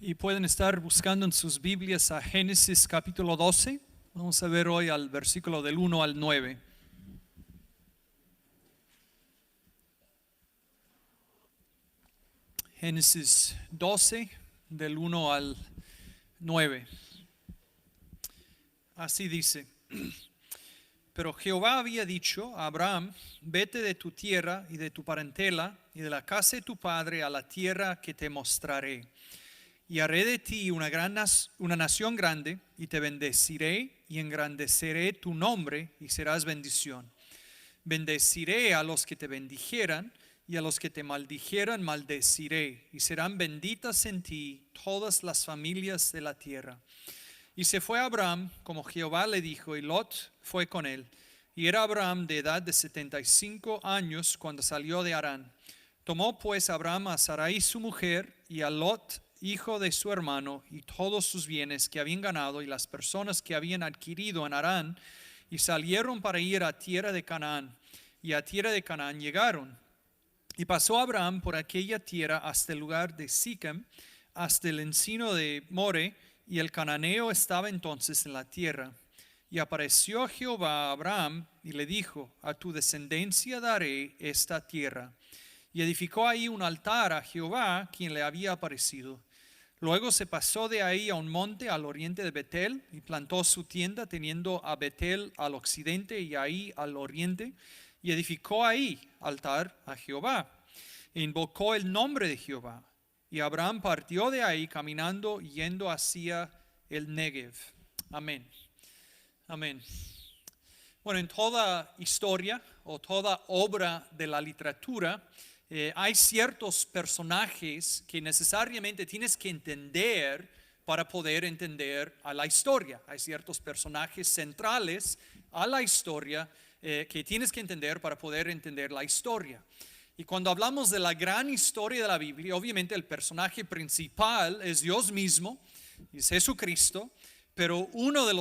y pueden estar buscando en sus Biblias a Génesis capítulo 12. Vamos a ver hoy al versículo del 1 al 9. Génesis 12, del 1 al 9. Así dice: Pero Jehová había dicho a Abraham: vete de tu tierra y de tu parentela y de la casa de tu padre a la tierra que te mostraré. Y haré de ti una nación grande, y te bendeciré y engrandeceré tu nombre, y serás bendición. Bendeciré a los que te bendijeran, y a los que te maldijeran maldeciré, y serán benditas en ti todas las familias de la tierra. Y se fue Abraham como Jehová le dijo, y Lot fue con él. Y era Abraham de edad de 75 años cuando salió de Harán. Tomó pues Abraham a Sarai su mujer, y a Lot hijo de su hermano, y todos sus bienes que habían ganado, y las personas que habían adquirido en Harán, y salieron para ir a tierra de Canaán. Y a tierra de Canaán llegaron. Y pasó Abraham por aquella tierra hasta el lugar de Sichem, hasta el encino de More, y el cananeo estaba entonces en la tierra. Y apareció Jehová a Abraham y le dijo: a tu descendencia daré esta tierra. Y edificó ahí un altar a Jehová, quien le había aparecido. Luego se pasó de ahí a un monte al oriente de Betel, y plantó su tienda, teniendo a Betel al occidente y ahí al oriente. Y edificó ahí altar a Jehová, e invocó el nombre de Jehová. Y Abraham partió de ahí caminando, yendo hacia el Negev. Amén. Amén. Bueno, en toda historia o toda obra de la literatura, hay ciertos personajes que necesariamente tienes que entender para poder entender a la historia. Hay ciertos personajes centrales a la historia que tienes que entender para poder entender la historia. Y cuando hablamos de la gran historia de la Biblia, obviamente el personaje principal es Dios mismo, es Jesucristo, pero una de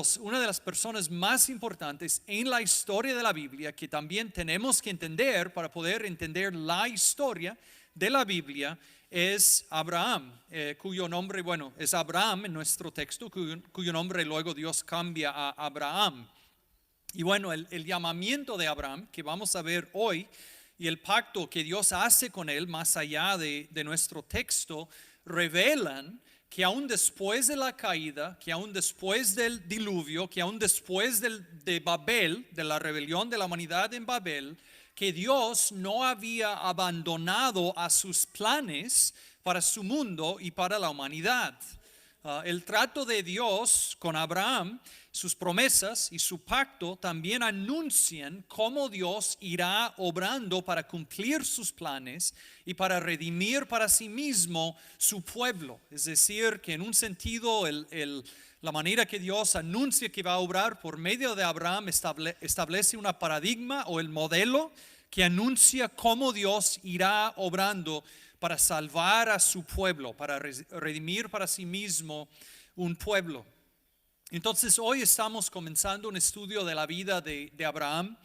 las personas más importantes en la historia de la Biblia que también tenemos que entender para poder entender la historia de la Biblia es Abraham, cuyo nombre, es Abraham en nuestro texto, cuyo nombre luego Dios cambia a Abraham. Y el llamamiento de Abraham que vamos a ver hoy y el pacto que Dios hace con él más allá de nuestro texto revelan que aún después de la caída, que aún después del diluvio, que aún después de Babel, de la rebelión de la humanidad en Babel, que Dios no había abandonado a sus planes para su mundo y para la humanidad. El trato de Dios con Abraham, sus promesas y su pacto también anuncian cómo Dios irá obrando para cumplir sus planes y para redimir para sí mismo su pueblo. Es decir, que en un sentido la manera que Dios anuncia que va a obrar por medio de Abraham establece una paradigma o el modelo que anuncia cómo Dios irá obrando para salvar a su pueblo, para redimir para sí mismo un pueblo. Entonces hoy estamos comenzando un estudio de la vida de Abraham.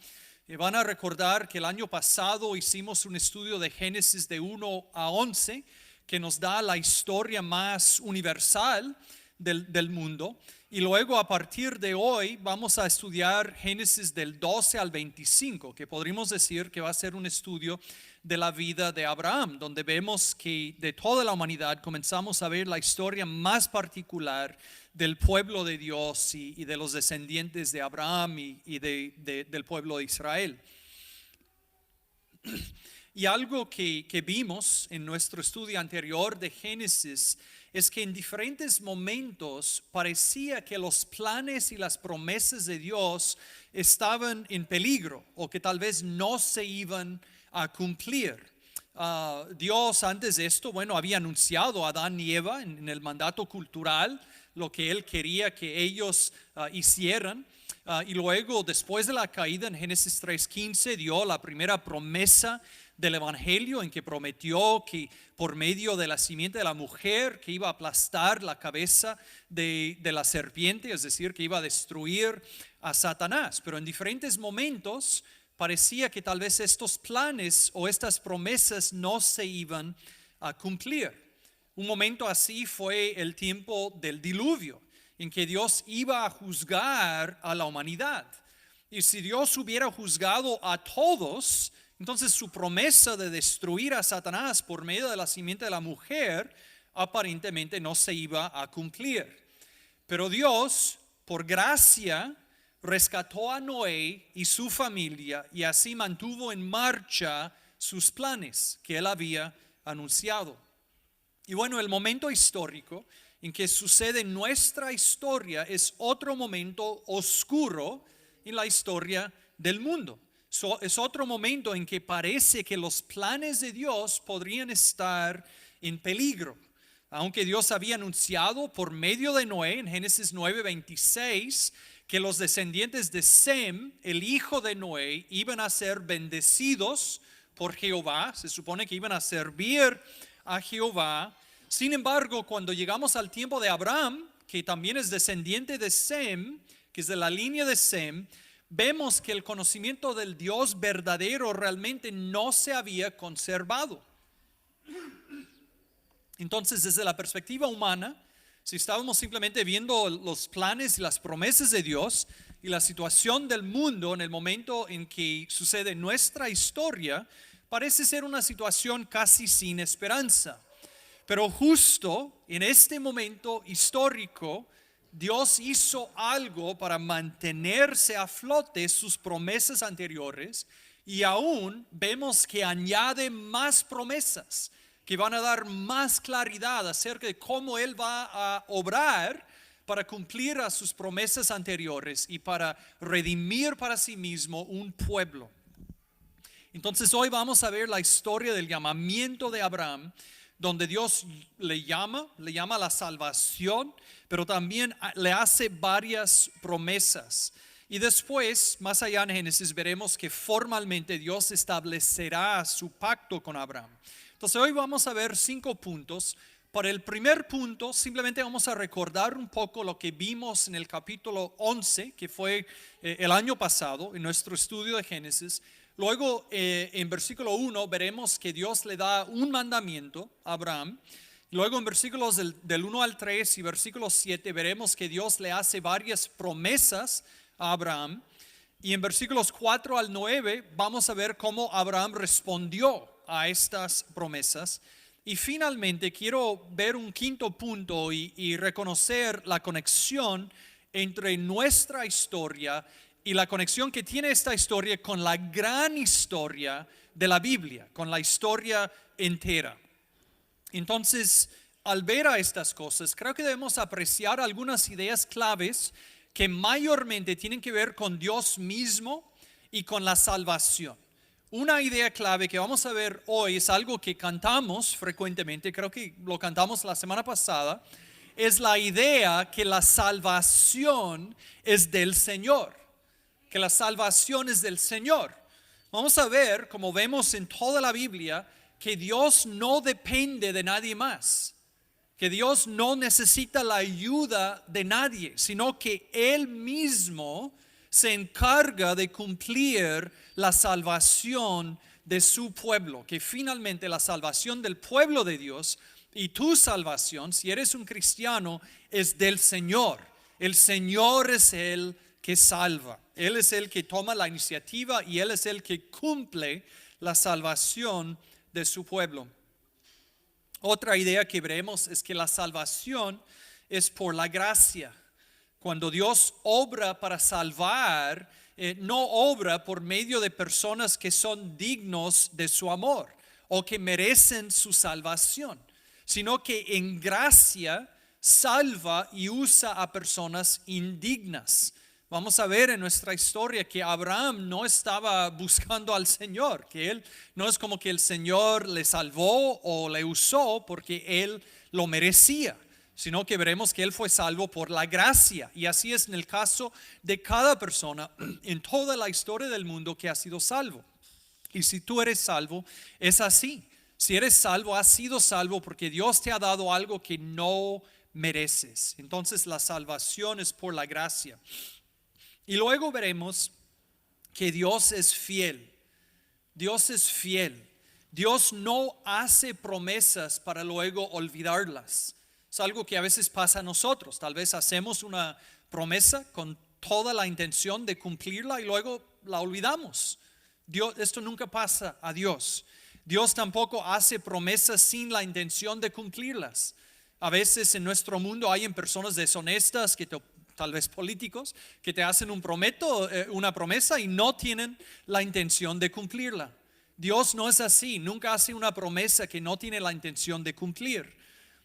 Van a recordar que el año pasado hicimos un estudio de Génesis de 1 a 11 que nos da la historia más universal del mundo. Y luego a partir de hoy vamos a estudiar Génesis del 12 al 25, que podríamos decir que va a ser un estudio de la vida de Abraham, donde vemos que de toda la humanidad comenzamos a ver la historia más particular del pueblo de Dios y de los descendientes de Abraham y del pueblo de Israel. Y algo que vimos en nuestro estudio anterior de Génesis es que en diferentes momentos parecía que los planes y las promesas de Dios estaban en peligro o que tal vez no se iban a cumplir. Dios antes de esto, había anunciado a Adán y Eva en el mandato cultural lo que Él quería que ellos hicieran. Y luego, después de la caída en Génesis 3:15, dio la primera promesa del Evangelio en que prometió que por medio de la simiente de la mujer que iba a aplastar la cabeza de la serpiente, es decir, que iba a destruir a Satanás. Pero en diferentes momentos parecía que tal vez estos planes o estas promesas no se iban a cumplir. Un momento así fue el tiempo del diluvio, en que Dios iba a juzgar a la humanidad. Y si Dios hubiera juzgado a todos, entonces su promesa de destruir a Satanás por medio de la simiente de la mujer aparentemente no se iba a cumplir. Pero Dios, por gracia, rescató a Noé y su familia y así mantuvo en marcha sus planes que él había anunciado. Y bueno, el momento histórico en que sucede nuestra historia es otro momento oscuro en la historia del mundo. Es otro momento en que parece que los planes de Dios podrían estar en peligro. Aunque Dios había anunciado por medio de Noé en Génesis 9:26 que los descendientes de Sem, el hijo de Noé, iban a ser bendecidos por Jehová, se supone que iban a servir a Jehová. Sin embargo, cuando llegamos al tiempo de Abraham, que también es descendiente de Sem, que es de la línea de Sem, vemos que el conocimiento del Dios verdadero realmente no se había conservado. Entonces, desde la perspectiva humana, si estábamos simplemente viendo los planes y las promesas de Dios y la situación del mundo en el momento en que sucede nuestra historia, parece ser una situación casi sin esperanza. Pero justo en este momento histórico, Dios hizo algo para mantenerse a flote sus promesas anteriores y aún vemos que añade más promesas que van a dar más claridad acerca de cómo Él va a obrar para cumplir a sus promesas anteriores y para redimir para sí mismo un pueblo. Entonces hoy vamos a ver la historia del llamamiento de Abraham, donde Dios le llama a la salvación, pero también le hace varias promesas. Y después, más allá en Génesis, veremos que formalmente Dios establecerá su pacto con Abraham. Entonces hoy vamos a ver 5 puntos. Para el primer punto, simplemente vamos a recordar un poco lo que vimos en el capítulo 11, que fue el año pasado, en nuestro estudio de Génesis. Luego, en versículo 1, veremos que Dios le da un mandamiento a Abraham. Luego, en versículos del 1 al 3 y versículo 7, veremos que Dios le hace varias promesas a Abraham. Y en versículos 4 al 9, vamos a ver cómo Abraham respondió a estas promesas. Y finalmente quiero ver un quinto punto y reconocer la conexión entre nuestra historia y la conexión que tiene esta historia con la gran historia de la Biblia, con la historia entera. Entonces, al ver a estas cosas, creo que debemos apreciar algunas ideas claves que mayormente tienen que ver con Dios mismo y con la salvación. Una idea clave que vamos a ver hoy es algo que cantamos frecuentemente, creo que lo cantamos la semana pasada, es la idea que la salvación es del Señor, que la salvación es del Señor. Vamos a ver, como vemos en toda la Biblia, que Dios no depende de nadie más, que Dios no necesita la ayuda de nadie, sino que Él mismo se encarga de cumplir la salvación de su pueblo, que finalmente la salvación del pueblo de Dios y tu salvación, si eres un cristiano, es del Señor. El Señor es el que salva. Él es el que toma la iniciativa y Él es el que cumple la salvación de su pueblo. Otra idea que veremos es que la salvación es por la gracia. Cuando Dios obra para salvar, no obra por medio de personas que son dignos de su amor o que merecen su salvación, sino que en gracia salva y usa a personas indignas. Vamos a ver en nuestra historia que Abraham no estaba buscando al Señor, que él no es como que el Señor le salvó o le usó porque él lo merecía, sino que veremos que él fue salvo por la gracia. Y así es en el caso de cada persona en toda la historia del mundo que ha sido salvo. Y si tú eres salvo, es así. Si eres salvo, has sido salvo porque Dios te ha dado algo que no mereces. Entonces la salvación es por la gracia. Y luego veremos que Dios es fiel. Dios es fiel. Dios no hace promesas para luego olvidarlas. Es algo que a veces pasa a nosotros. Tal vez hacemos una promesa con toda la intención de cumplirla y luego la olvidamos. Esto nunca pasa a Dios. Dios tampoco hace promesas sin la intención de cumplirlas. A veces en nuestro mundo hay personas deshonestas, tal vez políticos, que te hacen una promesa y no tienen la intención de cumplirla. Dios no es así, nunca hace una promesa que no tiene la intención de cumplir.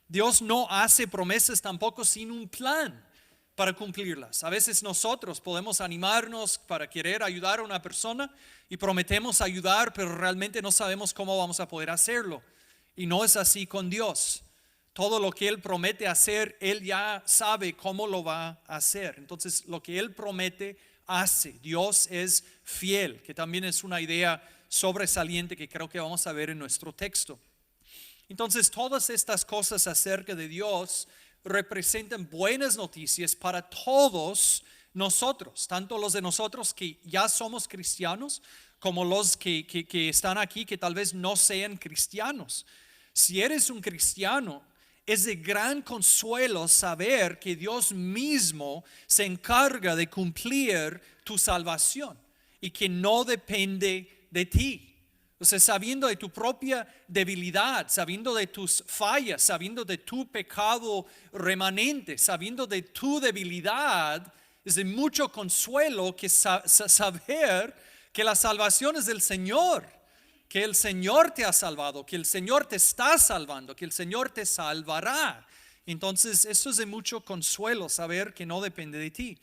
Dios no hace promesas tampoco sin un plan para cumplirlas. A veces nosotros podemos animarnos para querer ayudar a una persona y prometemos ayudar, pero realmente no sabemos cómo vamos a poder hacerlo. Y no es así con Dios. Todo lo que Él promete hacer, Él ya sabe cómo lo va a hacer. Entonces, lo que Él promete, hace. Dios es fiel, que también es una idea sobresaliente que creo que vamos a ver en nuestro texto. Entonces, todas estas cosas acerca de Dios representan buenas noticias para todos nosotros, tanto los de nosotros que ya somos cristianos, como los que están aquí que tal vez no sean cristianos. Si eres un cristiano, es de gran consuelo saber que Dios mismo se encarga de cumplir tu salvación y que no depende de ti. O sea, sabiendo de tu propia debilidad, sabiendo de tus fallas, sabiendo de tu pecado remanente, sabiendo de tu debilidad, es de mucho consuelo que saber que la salvación es del Señor, que el Señor te ha salvado, que el Señor te está salvando, que el Señor te salvará. Entonces, eso es de mucho consuelo, saber que no depende de ti.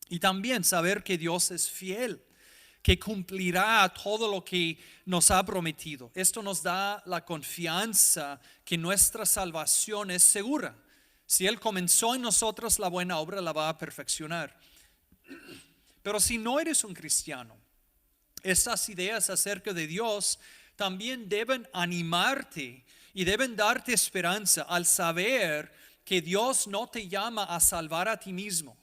Y también saber que Dios es fiel, que cumplirá todo lo que nos ha prometido. Esto nos da la confianza que nuestra salvación es segura. Si Él comenzó en nosotros la buena obra, la va a perfeccionar. Pero si no eres un cristiano, estas ideas acerca de Dios también deben animarte y deben darte esperanza al saber que Dios no te llama a salvar a ti mismo.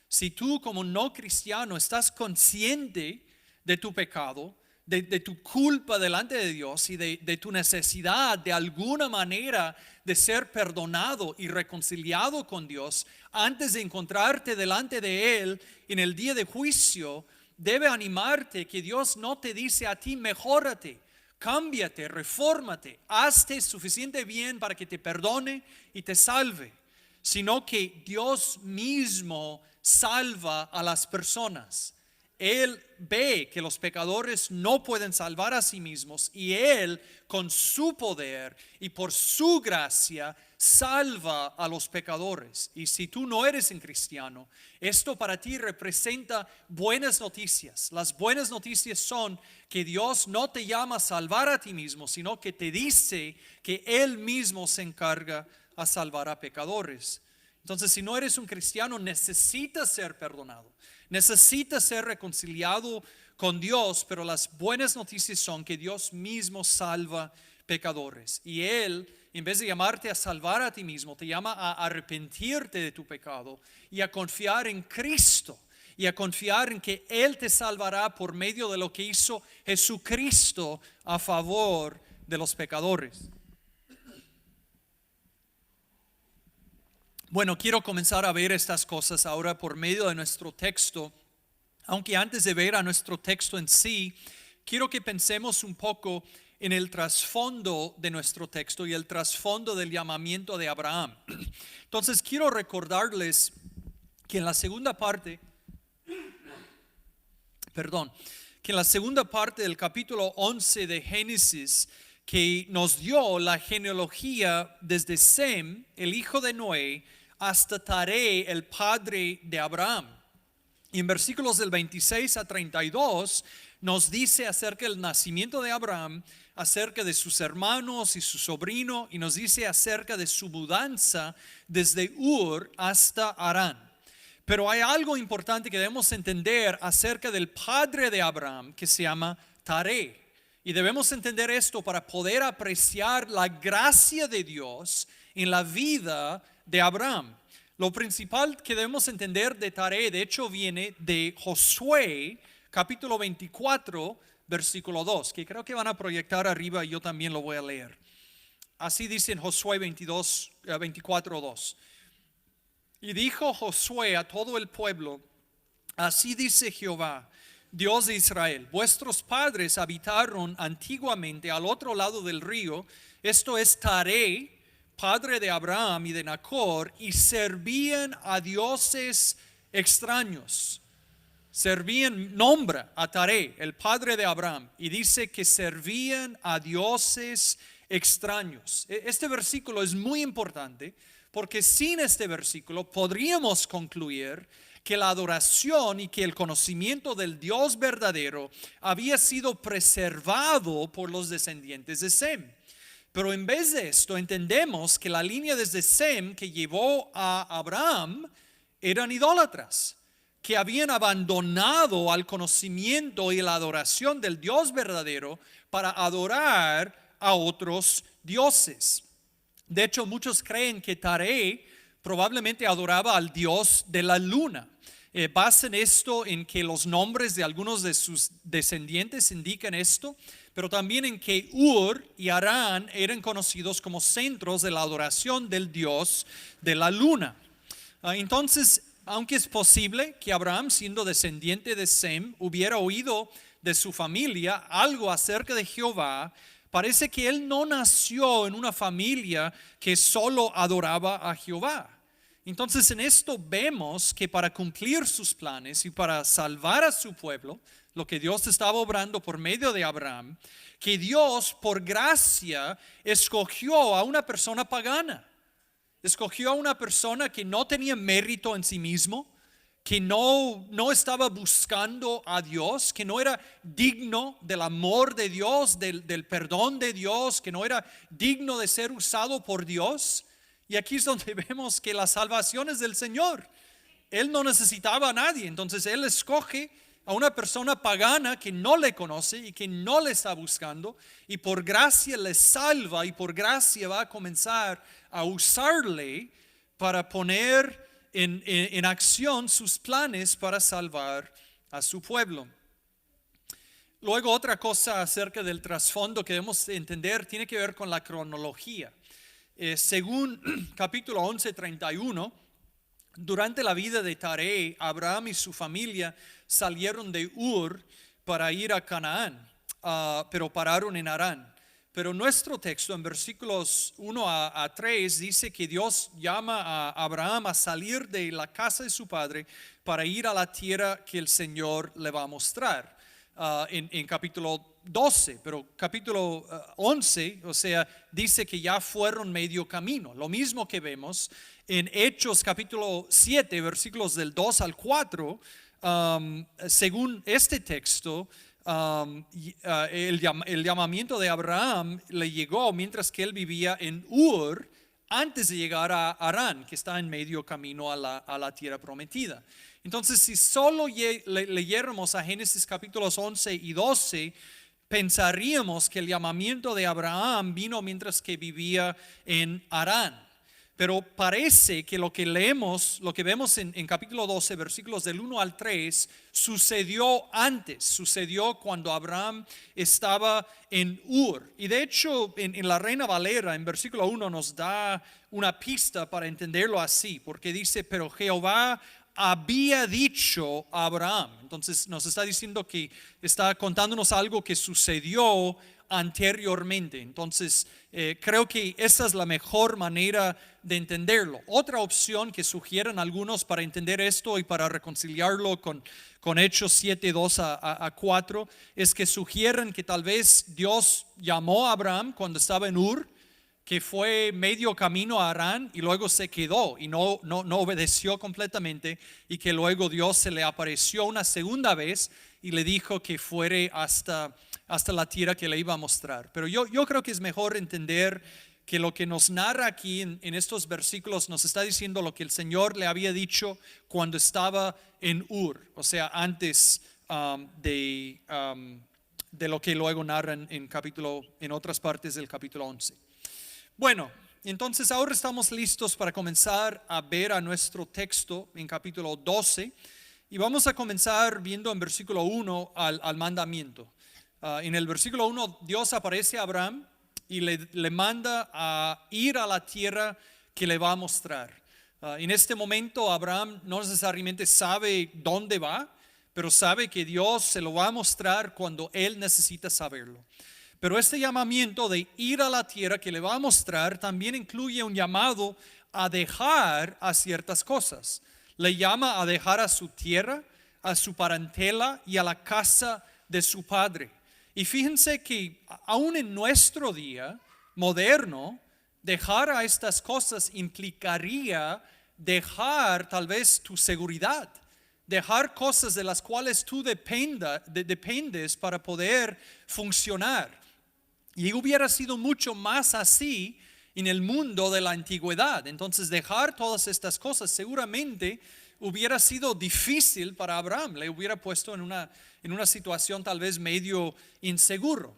Si tú como no cristiano estás consciente de tu pecado, de tu culpa delante de Dios y de tu necesidad de alguna manera de ser perdonado y reconciliado con Dios antes de encontrarte delante de Él en el día de juicio, debe animarte que Dios no te dice a ti, mejórate, cámbiate, refórmate, hazte suficiente bien para que te perdone y te salve, sino que Dios mismo salva a las personas. Él ve que los pecadores no pueden salvar a sí mismos y Él con su poder y por su gracia salva a los pecadores. Y si tú no eres un cristiano, esto para ti representa buenas noticias. Las buenas noticias son que Dios no te llama a salvar a ti mismo, sino que te dice que Él mismo se encarga a salvar a pecadores. Entonces, si no eres un cristiano, necesitas ser perdonado. Necesitas ser reconciliado con Dios, pero las buenas noticias son que Dios mismo salva pecadores. Y Él, en vez de llamarte a salvar a ti mismo, te llama a arrepentirte de tu pecado y a confiar en Cristo. Y a confiar en que Él te salvará por medio de lo que hizo Jesucristo a favor de los pecadores. Bueno, quiero comenzar a ver estas cosas ahora por medio de nuestro texto. Aunque antes de ver a nuestro texto en sí, quiero que pensemos un poco en el trasfondo de nuestro texto y el trasfondo del llamamiento de Abraham. Entonces, quiero recordarles que en la segunda parte, del capítulo 11 de Génesis, que nos dio la genealogía desde Sem, el hijo de Noé, hasta Taré, el padre de Abraham. Y en versículos del 26 a 32 nos dice acerca del nacimiento de Abraham, acerca de sus hermanos y su sobrino, y nos dice acerca de su mudanza desde Ur hasta Harán. Pero hay algo importante que debemos entender acerca del padre de Abraham, que se llama Taré. Y debemos entender esto para poder apreciar la gracia de Dios en la vida de Abraham. Lo principal que debemos entender de Taré, de hecho, viene de Josué, capítulo 24, versículo 2, que creo que van a proyectar arriba y yo también lo voy a leer. Así dice en Josué 24:2. Y dijo Josué a todo el pueblo: así dice Jehová, Dios de Israel: vuestros padres habitaron antiguamente al otro lado del río, esto es Taré, padre de Abraham y de Nacor, y servían a dioses extraños. Nombra a Taré, el padre de Abraham, y dice que servían a dioses extraños. Este versículo es muy importante porque sin este versículo podríamos concluir que la adoración y que el conocimiento del Dios verdadero había sido preservado por los descendientes de Sem. Pero en vez de esto entendemos que la línea desde Sem que llevó a Abraham eran idólatras, que habían abandonado al conocimiento y la adoración del Dios verdadero para adorar a otros dioses. De hecho, muchos creen que Taré probablemente adoraba al dios de la luna. Basan esto en que los nombres de algunos de sus descendientes indican esto, pero también en que Ur y Harán eran conocidos como centros de la adoración del dios de la luna. Entonces, aunque es posible que Abraham, siendo descendiente de Sem, hubiera oído de su familia algo acerca de Jehová, parece que él no nació en una familia que solo adoraba a Jehová. Entonces en esto vemos que para cumplir sus planes y para salvar a su pueblo, lo que Dios estaba obrando por medio de Abraham, que Dios por gracia escogió a una persona pagana. Escogió a una persona que no tenía mérito en sí mismo, que no estaba buscando a Dios, que no era digno del amor de Dios, del perdón de Dios, que no era digno de ser usado por Dios. Y aquí es donde vemos que la salvación es del Señor. Él no necesitaba a nadie, entonces Él escoge a una persona pagana que no le conoce y que no le está buscando, y por gracia le salva, y por gracia va a comenzar a usarle para poner en acción sus planes para salvar a su pueblo. Luego, otra cosa acerca del trasfondo que debemos entender tiene que ver con la cronología. Según capítulo 11:31, durante la vida de Taré, Abraham y su familia salieron de Ur para ir a Canaán, pero pararon en Harán. Pero nuestro texto en versículos 1 a 3 dice que Dios llama a Abraham a salir de la casa de su padre para ir a la tierra que el Señor le va a mostrar. En capítulo 12, pero capítulo 11, o sea, dice que ya fueron medio camino. Lo mismo que vemos en Hechos capítulo 7, versículos del 2 al 4, según este texto, el llamamiento de Abraham le llegó mientras que él vivía en Ur, antes de llegar a Harán, que está en medio camino a la tierra prometida. Entonces, si solo leyéramos a Génesis capítulos 11 y 12, pensaríamos que el llamamiento de Abraham vino mientras que vivía en Harán. Pero parece que lo que leemos, lo que vemos en capítulo 12, versículos del 1 al 3, sucedió antes, sucedió cuando Abraham estaba en Ur. Y de hecho, en la Reina Valera, en versículo 1, nos da una pista para entenderlo así, porque dice: pero Jehová había dicho a Abraham. Entonces nos está diciendo que está contándonos algo que sucedió anteriormente. Entonces creo que esa es la mejor manera de entenderlo. Otra opción que sugieren algunos para entender esto y para reconciliarlo con Hechos 7, 2 a 4 es que sugieren que tal vez Dios llamó a Abraham cuando estaba en Ur, que fue medio camino a Harán y luego se quedó y no obedeció completamente, y que luego Dios se le apareció una segunda vez y le dijo que fuere hasta la tierra que le iba a mostrar. Pero yo creo que es mejor entender que lo que nos narra aquí en estos versículos nos está diciendo lo que el Señor le había dicho cuando estaba en Ur, o sea, antes de lo que luego narran en otras partes del capítulo 11. Bueno, entonces ahora estamos listos para comenzar a ver a nuestro texto en capítulo 12, y vamos a comenzar viendo en versículo 1 al mandamiento. En el versículo 1 Dios aparece a Abraham y le manda a ir a la tierra que le va a mostrar. En este momento Abraham no necesariamente sabe dónde va, pero sabe que Dios se lo va a mostrar cuando él necesita saberlo. Pero este llamamiento de ir a la tierra que le va a mostrar también incluye un llamado a dejar a ciertas cosas. Le llama a dejar a su tierra, a su parentela y a la casa de su padre. Y fíjense que aún en nuestro día moderno, dejar a estas cosas implicaría dejar tal vez tu seguridad, dejar cosas de las cuales tú dependes para poder funcionar. Y hubiera sido mucho más así en el mundo de la antigüedad. Entonces dejar todas estas cosas seguramente hubiera sido difícil para Abraham. Le hubiera puesto en una situación tal vez medio inseguro.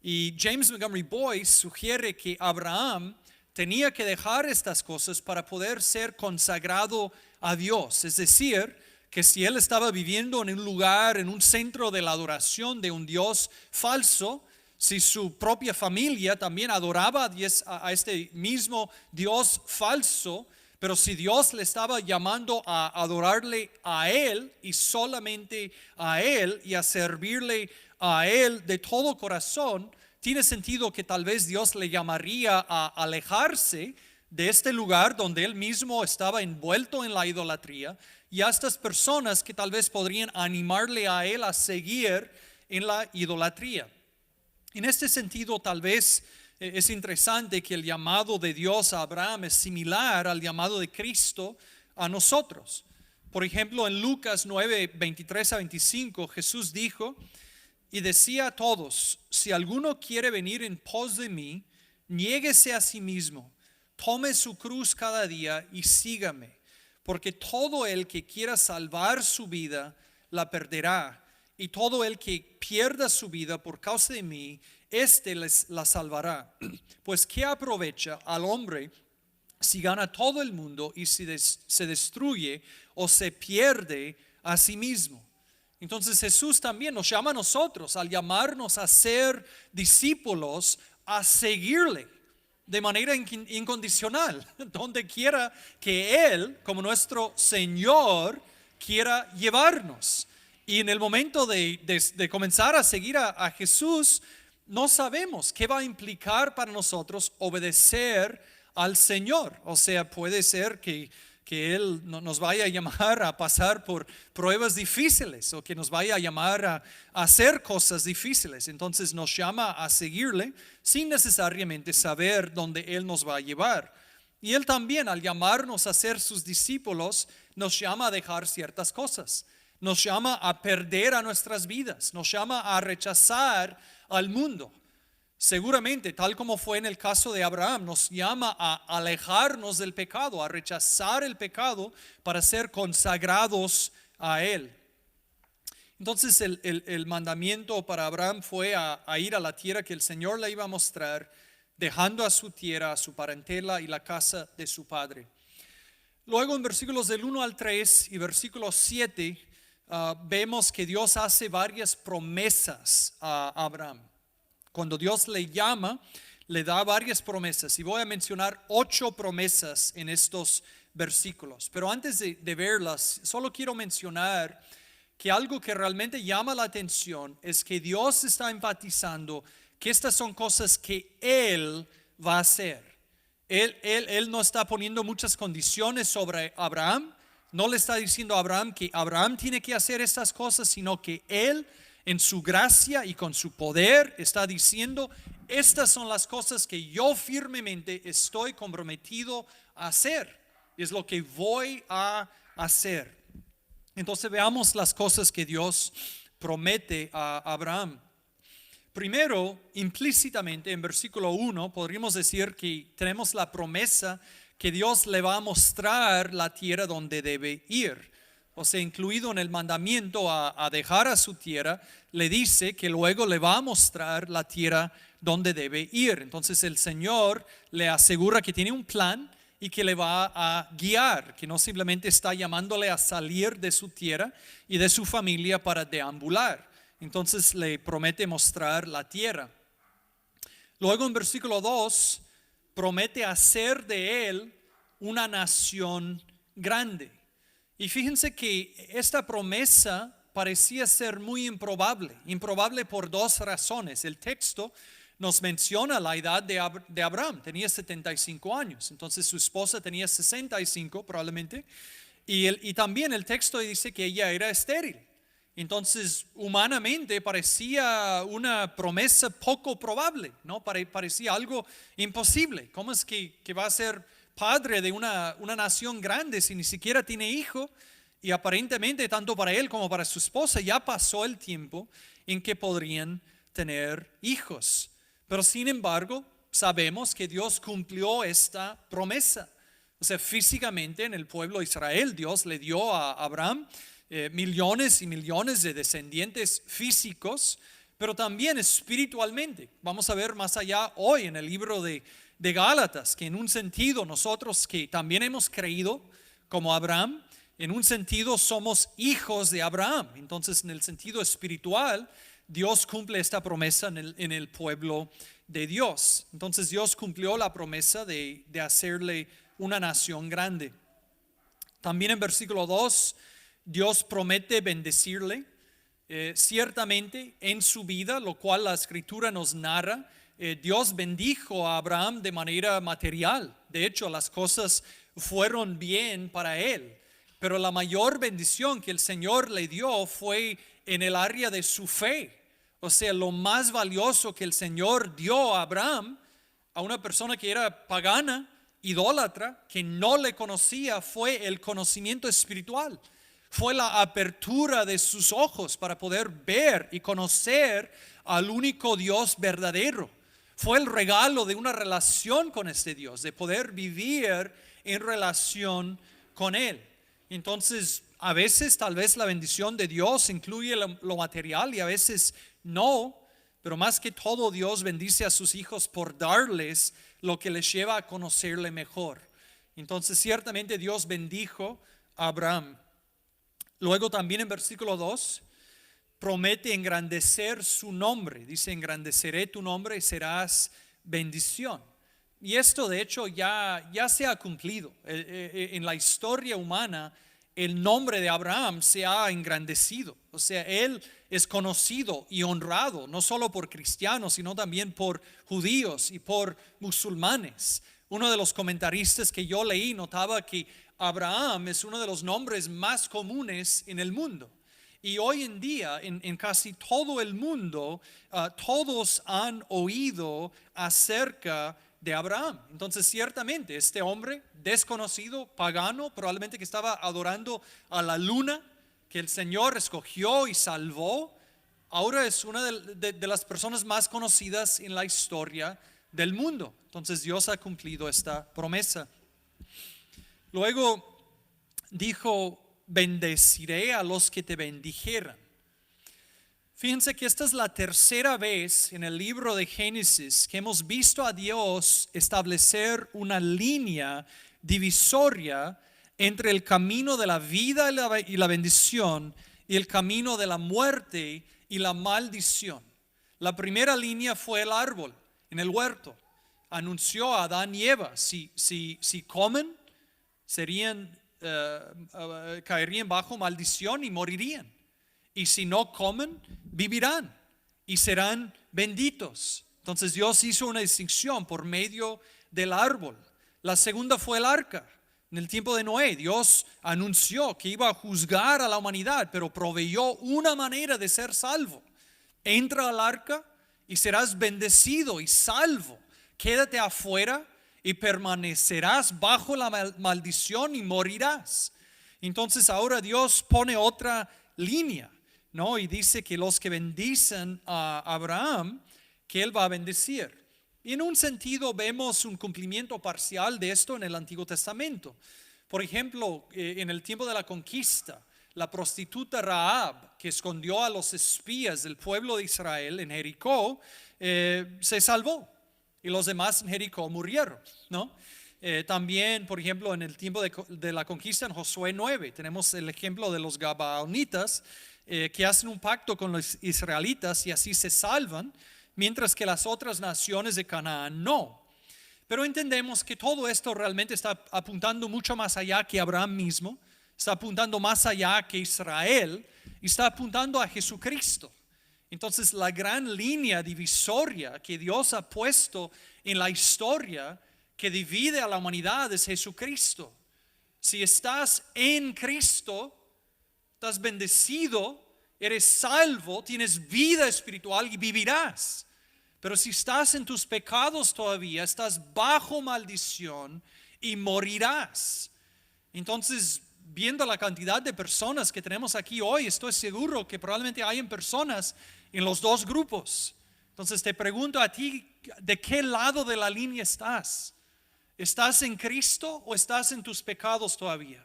Y James Montgomery Boyce sugiere que Abraham tenía que dejar estas cosas para poder ser consagrado a Dios. Es decir, que si él estaba viviendo en un lugar, en un centro de la adoración de un Dios falso, si su propia familia también adoraba a este mismo Dios falso, pero si Dios le estaba llamando a adorarle a Él y solamente a Él y a servirle a Él de todo corazón, tiene sentido que tal vez Dios le llamaría a alejarse de este lugar donde Él mismo estaba envuelto en la idolatría y a estas personas que tal vez podrían animarle a Él a seguir en la idolatría. En este sentido, tal vez es interesante que el llamado de Dios a Abraham es similar al llamado de Cristo a nosotros. Por ejemplo, en Lucas 9, 23 a 25, Jesús dijo y decía a todos: si alguno quiere venir en pos de mí, niéguese a sí mismo, tome su cruz cada día y sígame. Porque todo el que quiera salvar su vida, la perderá. Y todo el que pierda su vida por causa de mí, la salvará. Pues ¿qué aprovecha al hombre si gana todo el mundo y si se destruye o se pierde a sí mismo? Entonces Jesús también nos llama a nosotros al llamarnos a ser discípulos, a seguirle de manera incondicional, donde quiera que Él, como nuestro Señor, quiera llevarnos. Y en el momento de comenzar a seguir a Jesús, no sabemos qué va a implicar para nosotros obedecer al Señor. O sea, puede ser que Él nos vaya a llamar a pasar por pruebas difíciles o que nos vaya a llamar a hacer cosas difíciles. Entonces nos llama a seguirle sin necesariamente saber dónde Él nos va a llevar. Y Él también, al llamarnos a ser sus discípulos, nos llama a dejar ciertas cosas. Nos llama a perder a nuestras vidas, nos llama a rechazar al mundo. Seguramente, tal como fue en el caso de Abraham, nos llama a alejarnos del pecado, a rechazar el pecado para ser consagrados a Él. Entonces el mandamiento para Abraham fue a ir a la tierra que el Señor le iba a mostrar, dejando a su tierra, a su parentela y la casa de su padre. Luego en versículos del 1 al 3 y versículo 7, vemos que Dios hace varias promesas a Abraham. Cuando Dios le llama, le da varias promesas. Y voy a mencionar 8 promesas en estos versículos. Pero antes de verlas, solo quiero mencionar que algo que realmente llama la atención es que Dios está enfatizando que estas son cosas que Él va a hacer. Él no está poniendo muchas condiciones sobre Abraham. No le está diciendo a Abraham que Abraham tiene que hacer estas cosas, sino que Él en su gracia y con su poder está diciendo: estas son las cosas que yo firmemente estoy comprometido a hacer. Es lo que voy a hacer. Entonces veamos las cosas que Dios promete a Abraham. Primero, implícitamente en versículo 1 podríamos decir que tenemos la promesa que Dios le va a mostrar la tierra donde debe ir. O sea, incluido en el mandamiento a dejar a su tierra, le dice que luego le va a mostrar la tierra donde debe ir. Entonces el Señor le asegura que tiene un plan y que le va a guiar, que no simplemente está llamándole a salir de su tierra y de su familia para deambular. Entonces le promete mostrar la tierra. Luego en versículo 2 promete hacer de él una nación grande. Y fíjense que esta promesa parecía ser muy improbable por dos razones. El texto nos menciona la edad de Abraham, tenía 75 años, entonces su esposa tenía 65 probablemente, y también el texto dice que ella era estéril. Entonces, humanamente parecía una promesa poco probable, ¿no? Parecía algo imposible. ¿Cómo es que va a ser padre de una nación grande si ni siquiera tiene hijo? Y aparentemente, tanto para él como para su esposa, ya pasó el tiempo en que podrían tener hijos. Pero sin embargo, sabemos que Dios cumplió esta promesa. O sea, físicamente en el pueblo de Israel, Dios le dio a Abraham millones y millones de descendientes físicos, pero también espiritualmente. Vamos a ver más allá hoy en el libro de Gálatas, que en un sentido nosotros que también hemos creído como Abraham, en un sentido somos hijos de Abraham. Entonces en el sentido espiritual, Dios cumple esta promesa en el pueblo de Dios. Entonces Dios cumplió la promesa de hacerle una nación grande. También en versículo 2, Dios promete bendecirle ciertamente en su vida, lo cual la escritura nos narra. Dios bendijo a Abraham de manera material. De hecho, las cosas fueron bien para él. Pero la mayor bendición que el Señor le dio fue en el área de su fe. O sea, lo más valioso que el Señor dio a Abraham, a una persona que era pagana, idólatra, que no le conocía, fue el conocimiento espiritual. Fue la apertura de sus ojos para poder ver y conocer al único Dios verdadero. Fue el regalo de una relación con este Dios, de poder vivir en relación con Él. Entonces, a veces tal vez la bendición de Dios incluye lo material y a veces no, pero más que todo Dios bendice a sus hijos por darles lo que les lleva a conocerle mejor. Entonces, ciertamente Dios bendijo a Abraham. Luego también en versículo 2 promete engrandecer su nombre. Dice, engrandeceré tu nombre y serás bendición. Y esto de hecho ya se ha cumplido. En la historia humana el nombre de Abraham se ha engrandecido. O sea, él es conocido y honrado no solo por cristianos, sino también por judíos y por musulmanes. Uno de los comentaristas que yo leí notaba que Abraham es uno de los nombres más comunes en el mundo. Y hoy en día, en casi todo el mundo, todos han oído acerca de Abraham. Entonces, ciertamente, este hombre desconocido, pagano, probablemente que estaba adorando a la luna, que el Señor escogió y salvó, ahora es una de las personas más conocidas en la historia del mundo. Entonces, Dios ha cumplido esta promesa. Luego dijo, bendeciré a los que te bendijeran. Fíjense que esta es la tercera vez en el libro de Génesis que hemos visto a Dios establecer una línea divisoria entre el camino de la vida y la bendición y el camino de la muerte y la maldición. La primera línea fue el árbol en el huerto. Anunció a Adán y Eva, si comen, caerían bajo maldición y morirían. Y si no comen, vivirán y serán benditos. Entonces Dios hizo una distinción por medio del árbol. La segunda fue el arca. En el tiempo de Noé, Dios anunció que iba a juzgar a la humanidad, pero proveyó una manera de ser salvo. Entra al arca y serás bendecido y salvo. Quédate afuera y permanecerás bajo la maldición y morirás. Entonces ahora Dios pone otra línea, ¿no? Y dice que los que bendicen a Abraham, que él va a bendecir. Y en un sentido vemos un cumplimiento parcial de esto en el Antiguo Testamento. Por ejemplo, en el tiempo de la conquista, la prostituta Rahab, que escondió a los espías del pueblo de Israel en Jericó, se salvó. Y los demás en Jericó murieron, ¿no? También, por ejemplo, en el tiempo de la conquista en Josué 9, tenemos el ejemplo de los gabaonitas, que hacen un pacto con los israelitas y así se salvan, mientras que las otras naciones de Canaán no. Pero entendemos que todo esto realmente está apuntando mucho más allá que Abraham mismo, está apuntando más allá que Israel y está apuntando a Jesucristo. Entonces la gran línea divisoria que Dios ha puesto en la historia que divide a la humanidad es Jesucristo. Si estás en Cristo, estás bendecido, eres salvo, tienes vida espiritual y vivirás. Pero si estás en tus pecados todavía, estás bajo maldición y morirás. Entonces, viendo la cantidad de personas que tenemos aquí hoy, estoy seguro que probablemente hayan personas en los dos grupos. Entonces te pregunto a ti, ¿de qué lado de la línea estás? ¿Estás en Cristo o estás en tus pecados todavía?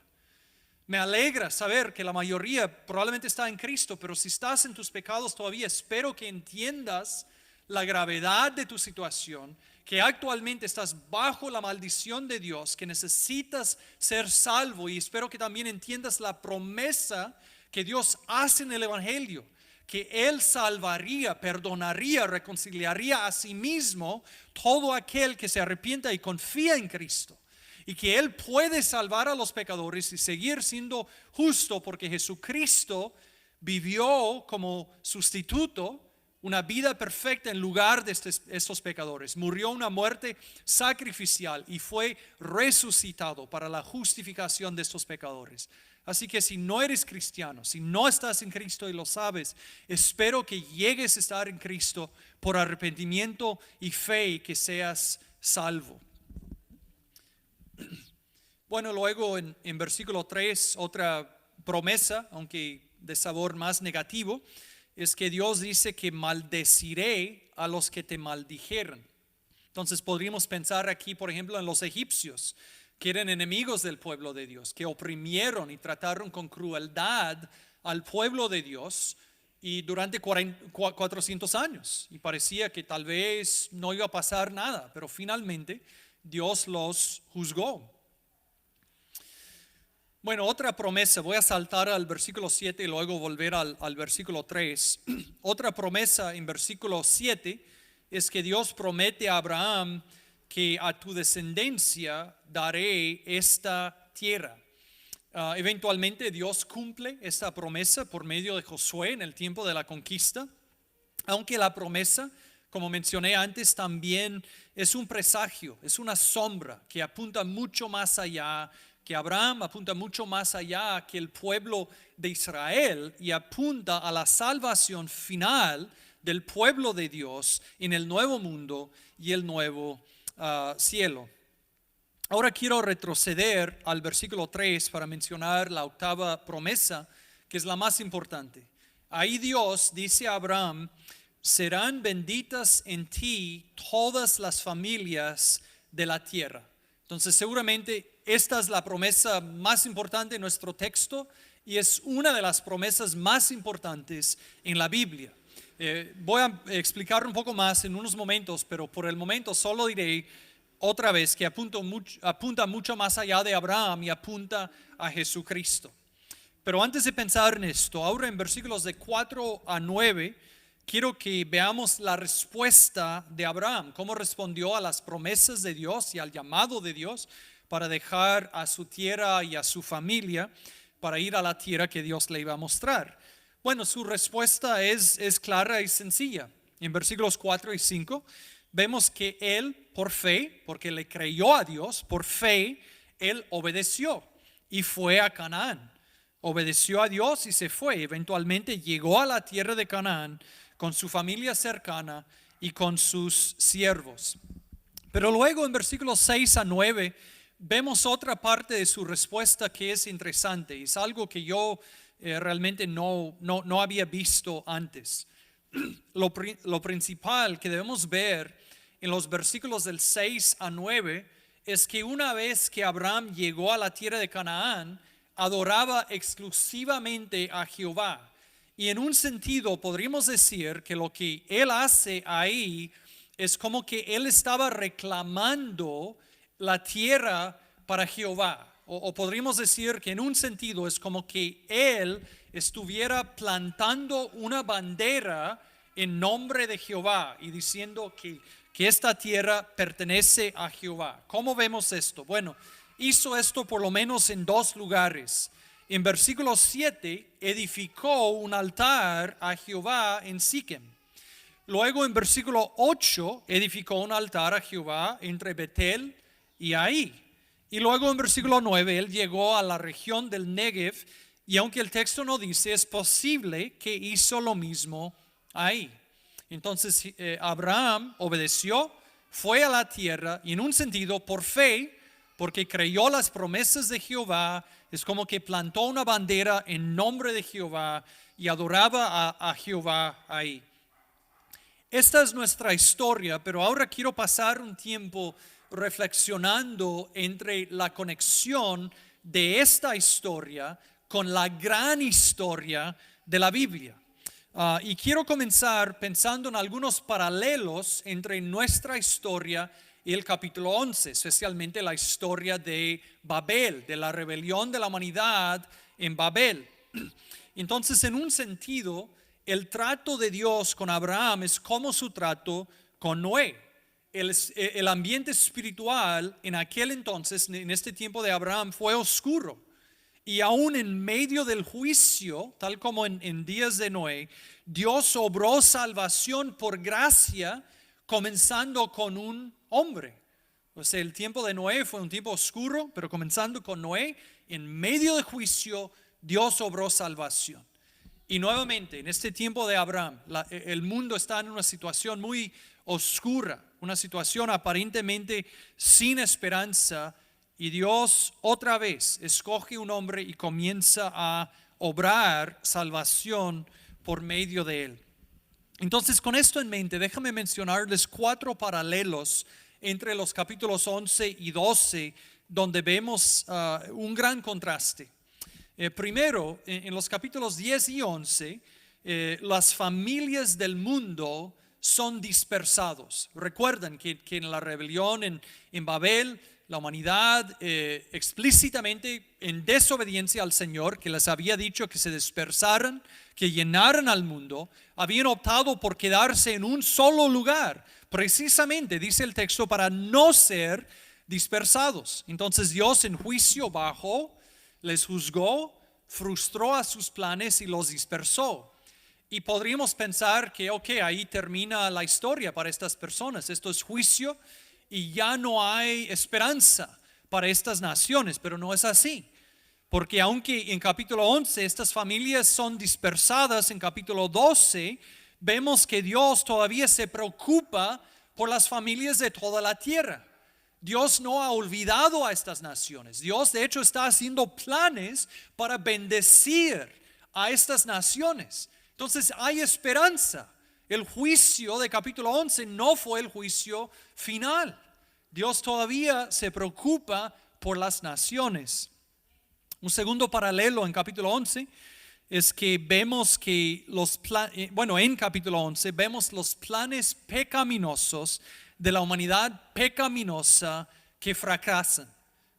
Me alegra saber que la mayoría probablemente está en Cristo, pero si estás en tus pecados todavía, espero que entiendas la gravedad de tu situación, que actualmente estás bajo la maldición de Dios, que necesitas ser salvo, y espero que también entiendas la promesa que Dios hace en el Evangelio, que Él salvaría, perdonaría, reconciliaría a sí mismo todo aquel que se arrepienta y confía en Cristo, y que Él puede salvar a los pecadores y seguir siendo justo porque Jesucristo vivió como sustituto una vida perfecta en lugar de estos pecadores. Murió una muerte sacrificial y fue resucitado para la justificación de estos pecadores. Así que si no eres cristiano, si no estás en Cristo y lo sabes, espero que llegues a estar en Cristo por arrepentimiento y fe y que seas salvo. Bueno, luego en versículo 3, otra promesa, aunque de sabor más negativo, es que Dios dice que maldeciré a los que te maldijeron. Entonces podríamos pensar aquí, por ejemplo, en los egipcios, que eran enemigos del pueblo de Dios, que oprimieron y trataron con crueldad al pueblo de Dios y durante 400 años. Y parecía que tal vez no iba a pasar nada, pero finalmente Dios los juzgó. Bueno, otra promesa, voy a saltar al versículo 7 y luego volver al versículo 3. Otra promesa en versículo 7 es que Dios promete a Abraham que a tu descendencia daré esta tierra. Eventualmente Dios cumple esta promesa por medio de Josué en el tiempo de la conquista, aunque la promesa, como mencioné antes, también es un presagio, es una sombra que apunta mucho más allá, que Abraham apunta mucho más allá que el pueblo de Israel y apunta a la salvación final del pueblo de Dios en el nuevo mundo y el nuevo cielo. Ahora quiero retroceder al versículo 3 para mencionar la octava promesa, que es la más importante. Ahí Dios dice a Abraham: serán benditas en ti todas las familias de la tierra. Entonces seguramente esta es la promesa más importante en nuestro texto y es una de las promesas más importantes en la Biblia. Voy a explicar un poco más en unos momentos, pero por el momento solo diré otra vez que apunta mucho más allá de Abraham y apunta a Jesucristo. Pero antes de pensar en esto, ahora en versículos de 4 a 9, quiero que veamos la respuesta de Abraham, cómo respondió a las promesas de Dios y al llamado de Dios para dejar a su tierra y a su familia para ir a la tierra que Dios le iba a mostrar. Bueno, su respuesta es clara y sencilla. En versículos 4 y 5 vemos que él, por fe, porque le creyó a Dios, por fe, él obedeció y fue a Canaán. Obedeció a Dios y se fue. Eventualmente llegó a la tierra de Canaán con su familia cercana y con sus siervos. Pero luego en versículos 6 a 9 vemos otra parte de su respuesta que es interesante y es algo que yo realmente no había visto antes. Lo principal que debemos ver en los versículos del 6 a 9 es que una vez que Abraham llegó a la tierra de Canaán, adoraba exclusivamente a Jehová. Y en un sentido podríamos decir que lo que él hace ahí es como que él estaba reclamando la tierra para Jehová, o podríamos decir que en un sentido es como que él estuviera plantando una bandera en nombre de Jehová y diciendo que esta tierra pertenece a Jehová. ¿Cómo vemos esto? Bueno, hizo esto por lo menos en dos lugares. En versículo 7 edificó un altar a Jehová en Siquem. Luego en versículo 8 edificó un altar a Jehová entre Betel y Ahí. Y luego en versículo 9 él llegó a la región del Negev, y aunque el texto no dice, es posible que hizo lo mismo ahí. Entonces Abraham obedeció, fue a la tierra, y en un sentido por fe, porque creyó las promesas de Jehová, es como que plantó una bandera en nombre de Jehová y adoraba a Jehová ahí. Esta es nuestra historia, pero ahora quiero pasar un tiempo reflexionando entre la conexión de esta historia con la gran historia de la Biblia. Y quiero comenzar pensando en algunos paralelos entre nuestra historia y el capítulo 11, especialmente la historia de Babel, de la rebelión de la humanidad en Babel. Entonces, en un sentido, el trato de Dios con Abraham es como su trato con Noé. El ambiente espiritual en aquel entonces, en este tiempo de Abraham, fue oscuro. Y aún en medio del juicio, tal como en días de Noé, Dios obró salvación por gracia, comenzando con un hombre. O sea, el tiempo de Noé fue un tiempo oscuro, pero comenzando con Noé, en medio del juicio, Dios obró salvación. Y nuevamente, en este tiempo de Abraham, el mundo está en una situación muy oscura, una situación aparentemente sin esperanza, y Dios otra vez escoge un hombre y comienza a obrar salvación por medio de él. Entonces, con esto en mente, déjame mencionarles 4 paralelos entre los capítulos 11 y 12, donde vemos un gran contraste. Primero, en los capítulos 10 y 11, las familias del mundo son dispersados. Recuerdan que en la rebelión en Babel, la humanidad explícitamente en desobediencia al Señor, que les había dicho que se dispersaran, que llenaran al mundo, habían optado por quedarse en un solo lugar, precisamente, dice el texto, para no ser dispersados. Entonces Dios en juicio bajó, les juzgó, frustró a sus planes y los dispersó. Y podríamos pensar que, ahí termina la historia para estas personas. Esto es juicio y ya no hay esperanza para estas naciones, pero no es así. Porque aunque en capítulo 11 estas familias son dispersadas, en capítulo 12 vemos que Dios todavía se preocupa por las familias de toda la tierra. Dios no ha olvidado a estas naciones. Dios de hecho está haciendo planes para bendecir a estas naciones. Entonces hay esperanza. El juicio de capítulo 11 no fue el juicio final. Dios todavía se preocupa por las naciones. Un segundo paralelo en capítulo 11 es que vemos que en capítulo 11 vemos los planes pecaminosos de la humanidad pecaminosa que fracasan,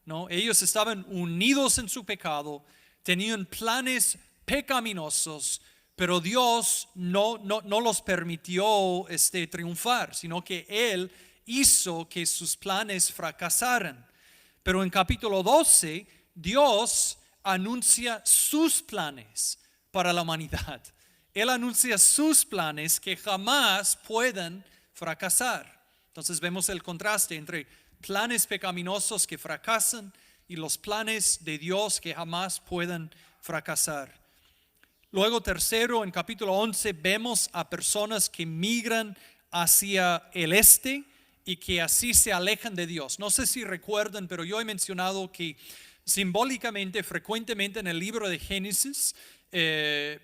¿no? Ellos estaban unidos en su pecado, tenían planes pecaminosos, pero Dios no los permitió triunfar, sino que Él hizo que sus planes fracasaran. Pero en capítulo 12, Dios anuncia sus planes para la humanidad. Él anuncia sus planes que jamás pueden fracasar. Entonces vemos el contraste entre planes pecaminosos que fracasan y los planes de Dios que jamás pueden fracasar. Luego tercero, en capítulo 11 vemos a personas que migran hacia el este y que así se alejan de Dios. No sé si recuerdan, pero yo he mencionado que simbólicamente, frecuentemente en el libro de Génesis,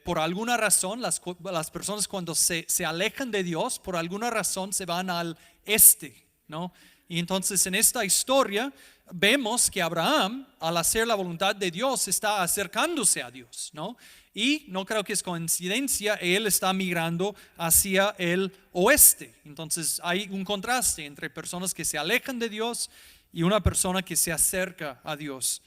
por alguna razón, las personas cuando se alejan de Dios, por alguna razón se van al este, ¿no? Y entonces en esta historia vemos que Abraham, al hacer la voluntad de Dios, está acercándose a Dios, ¿no? Y no creo que es coincidencia, él está migrando hacia el oeste. Entonces hay un contraste entre personas que se alejan de Dios y una persona que se acerca a Dios.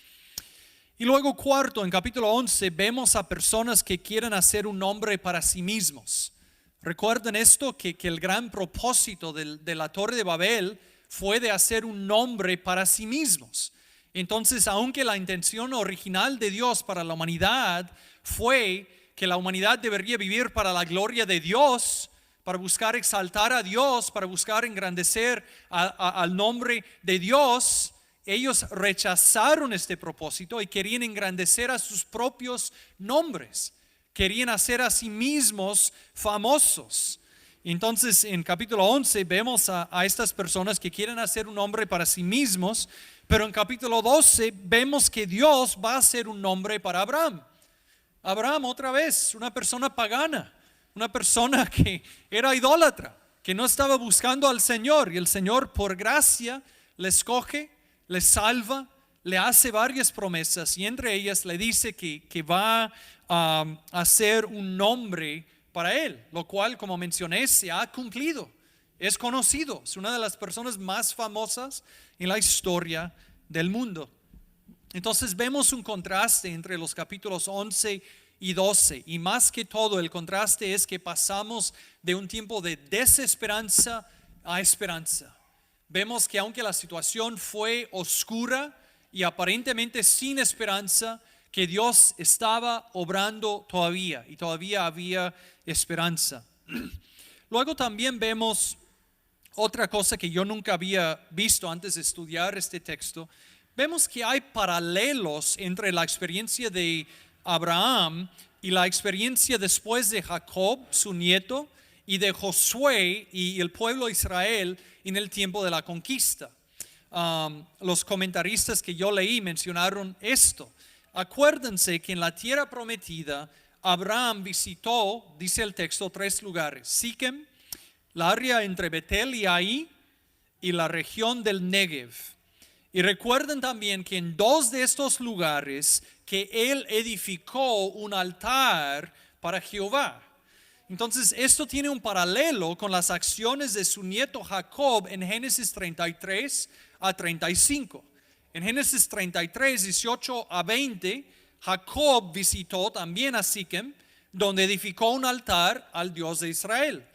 Y luego cuarto, en capítulo 11, vemos a personas que quieren hacer un nombre para sí mismos. Recuerden esto, que el gran propósito de la Torre de Babel fue de hacer un nombre para sí mismos. Entonces, aunque la intención original de Dios para la humanidad fue que la humanidad debería vivir para la gloria de Dios, para buscar exaltar a Dios, para buscar engrandecer al nombre de Dios, ellos rechazaron este propósito y querían engrandecer a sus propios nombres. Querían hacer a sí mismos famosos. Entonces, en capítulo 11 vemos a estas personas que quieren hacer un nombre para sí mismos, pero en capítulo 12 vemos que Dios va a hacer un nombre para Abraham. Abraham, otra vez, una persona pagana, una persona que era idólatra, que no estaba buscando al Señor, y el Señor por gracia le escoge, le salva, le hace varias promesas, y entre ellas le dice que va a hacer un nombre para él, lo cual, como mencioné, se ha cumplido. Es conocido, es una de las personas más famosas en la historia del mundo. Entonces vemos un contraste entre los capítulos 11 y 12, y más que todo el contraste es que pasamos de un tiempo de desesperanza a esperanza. Vemos que aunque la situación fue oscura y aparentemente sin esperanza, que Dios estaba obrando todavía y todavía había esperanza. Luego también vemos otra cosa que yo nunca había visto antes de estudiar este texto. Vemos que hay paralelos entre la experiencia de Abraham y la experiencia después de Jacob, su nieto, y de Josué y el pueblo de Israel en el tiempo de la conquista. Los comentaristas que yo leí mencionaron esto. Acuérdense que en la tierra prometida Abraham visitó, dice el texto, 3 lugares: Siquem, la área entre Betel y Ahí, y la región del Negev. Y recuerden también que en 2 de estos lugares que él edificó un altar para Jehová. Entonces esto tiene un paralelo con las acciones de su nieto Jacob en Génesis 33 a 35. En Génesis 33, 18 a 20, Jacob visitó también a Siquem, donde edificó un altar al Dios de Israel.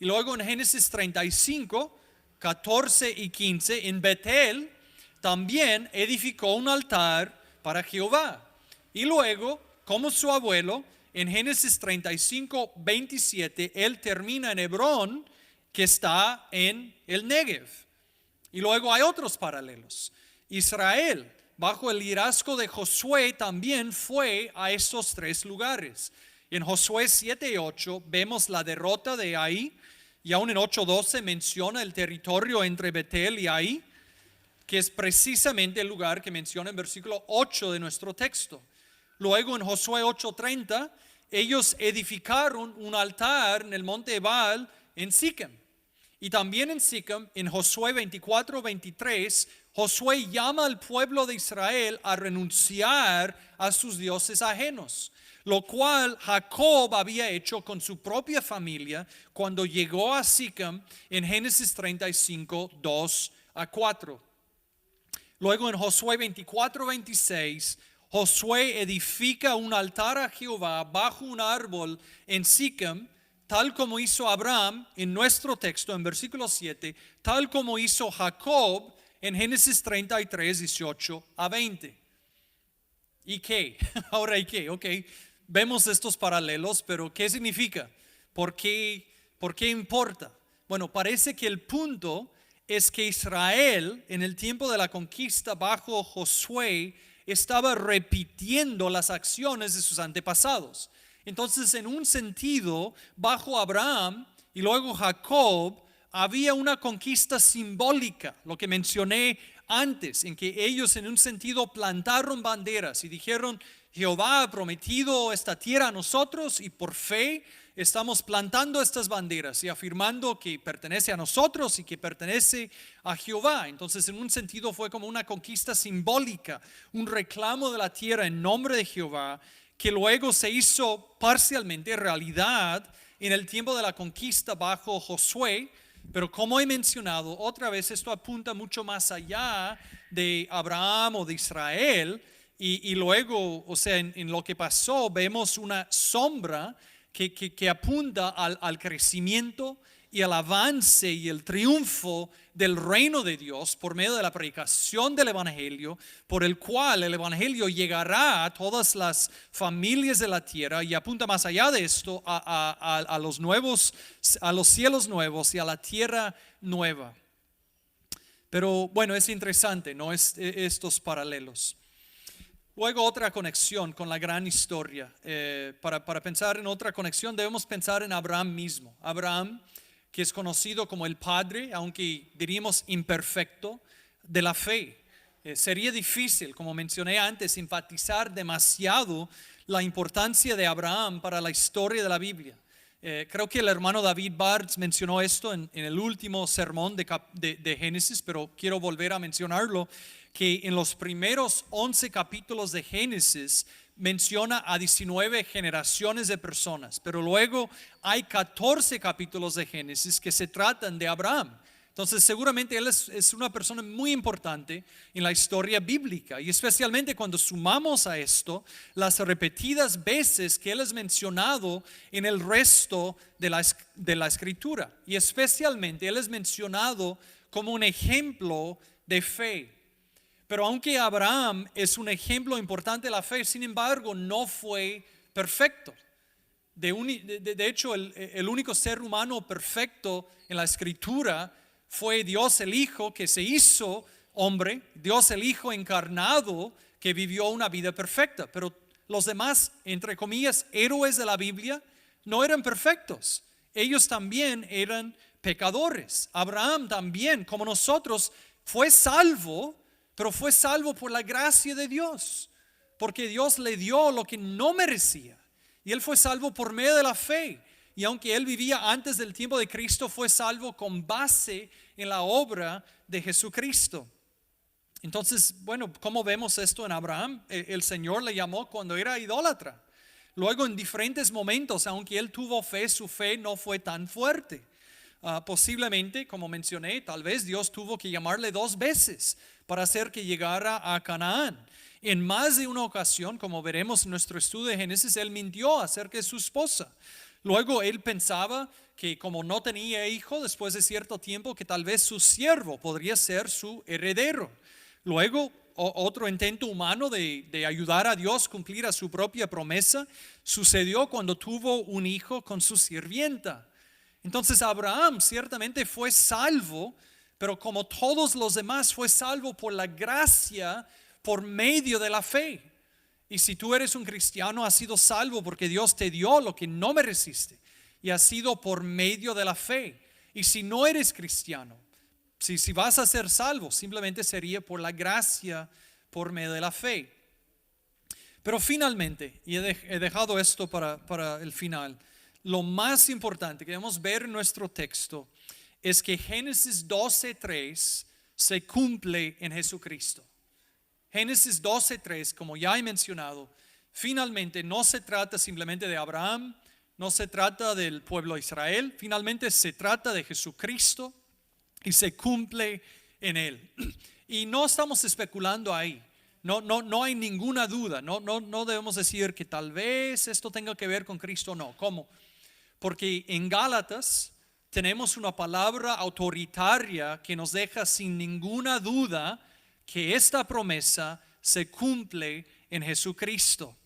Y luego en Génesis 35, 14 y 15, en Betel, también edificó un altar para Jehová. Y luego, como su abuelo, en Génesis 35, 27, él termina en Hebrón, que está en el Negev. Y luego hay otros paralelos. Israel, bajo el liderazgo de Josué, también fue a estos 3 lugares. En Josué 7 y 8 vemos la derrota de Ahí, y aún en 8:12 menciona el territorio entre Betel y Ahí, que es precisamente el lugar que menciona en versículo 8 de nuestro texto. Luego en Josué 8:30, ellos edificaron un altar en el monte Ebal en Siquem. Y también en Siquem, en Josué 24:23, Josué llama al pueblo de Israel a renunciar a sus dioses ajenos, lo cual Jacob había hecho con su propia familia cuando llegó a Siquem en Génesis 35, 2 a 4. Luego en Josué 24:26, Josué edifica un altar a Jehová bajo un árbol en Siquem, tal como hizo Abraham en nuestro texto en versículo 7, tal como hizo Jacob en Génesis 33, 18 a 20. ¿Y qué? Ahora, ¿y qué? Ok, vemos estos paralelos, pero ¿qué significa? ¿Por qué importa? Bueno, parece que el punto es que Israel, en el tiempo de la conquista bajo Josué, estaba repitiendo las acciones de sus antepasados. Entonces, en un sentido, bajo Abraham y luego Jacob, había una conquista simbólica, lo que mencioné antes, en que ellos en un sentido plantaron banderas y dijeron: Jehová ha prometido esta tierra a nosotros, y por fe estamos plantando estas banderas y afirmando que pertenece a nosotros y que pertenece a Jehová. Entonces, en un sentido fue como una conquista simbólica, un reclamo de la tierra en nombre de Jehová, que luego se hizo parcialmente realidad en el tiempo de la conquista bajo Josué. Pero como he mencionado, otra vez esto apunta mucho más allá de Abraham o de Israel, Y luego, o sea, en lo que pasó, vemos una sombra que apunta al crecimiento y al avance y el triunfo del reino de Dios por medio de la predicación del Evangelio, por el cual el Evangelio llegará a todas las familias de la tierra y apunta más allá de esto a los nuevos, a los cielos nuevos y a la tierra nueva. Pero bueno, es interesante, ¿no? Estos paralelos. Luego otra conexión con la gran historia. Para pensar en otra conexión debemos pensar en Abraham mismo. Abraham, que es conocido como el padre, aunque diríamos imperfecto, de la fe. Sería difícil, como mencioné antes, enfatizar demasiado la importancia de Abraham para la historia de la Biblia. Creo que el hermano David Bartz mencionó esto en el último sermón de Génesis, pero quiero volver a mencionarlo, que en los primeros 11 capítulos de Génesis menciona a 19 generaciones de personas, pero luego hay 14 capítulos de Génesis que se tratan de Abraham. Entonces seguramente él es una persona muy importante en la historia bíblica, y especialmente cuando sumamos a esto las repetidas veces que él es mencionado en el resto de la escritura, y especialmente él es mencionado como un ejemplo de fe. Pero aunque Abraham es un ejemplo importante de la fe, sin embargo no fue perfecto. De hecho, el único ser humano perfecto en la escritura fue Dios el Hijo, que se hizo hombre, Dios el Hijo encarnado, que vivió una vida perfecta. Pero los demás, entre comillas, héroes de la Biblia, no eran perfectos. Ellos también eran pecadores. Abraham también, como nosotros, fue salvo, pero fue salvo por la gracia de Dios, porque Dios le dio lo que no merecía. Y él fue salvo por medio de la fe. Y aunque él vivía antes del tiempo de Cristo, fue salvo con base en la obra de Jesucristo. Entonces, bueno, ¿cómo vemos esto en Abraham? El Señor le llamó cuando era idólatra. Luego, en diferentes momentos, aunque él tuvo fe, su fe no fue tan fuerte. Posiblemente, como mencioné, tal vez Dios tuvo que llamarle 2 veces para hacer que llegara a Canaán. En más de una ocasión, como veremos en nuestro estudio de Génesis, él mintió acerca de su esposa. Luego él pensaba que como no tenía hijo después de cierto tiempo, que tal vez su siervo podría ser su heredero. Luego otro intento humano de ayudar a Dios a cumplir a su propia promesa sucedió cuando tuvo un hijo con su sirvienta. Entonces Abraham ciertamente fue salvo, pero como todos los demás fue salvo por la gracia, por medio de la fe. Y si tú eres un cristiano, has sido salvo porque Dios te dio lo que no mereciste, y has sido por medio de la fe. Y si no eres cristiano, si vas a ser salvo, simplemente sería por la gracia, por medio de la fe. Pero finalmente, y he dejado esto para el final, lo más importante que debemos ver en nuestro texto es que Génesis 12:3 se cumple en Jesucristo. Génesis 12:3, como ya he mencionado, finalmente no se trata simplemente de Abraham, no se trata del pueblo de Israel, finalmente se trata de Jesucristo y se cumple en él. Y no estamos especulando ahí. No hay ninguna duda. No debemos decir que tal vez esto tenga que ver con Cristo. No, ¿cómo? Porque en Gálatas tenemos una palabra autoritaria que nos deja sin ninguna duda que esta promesa se cumple en Jesucristo,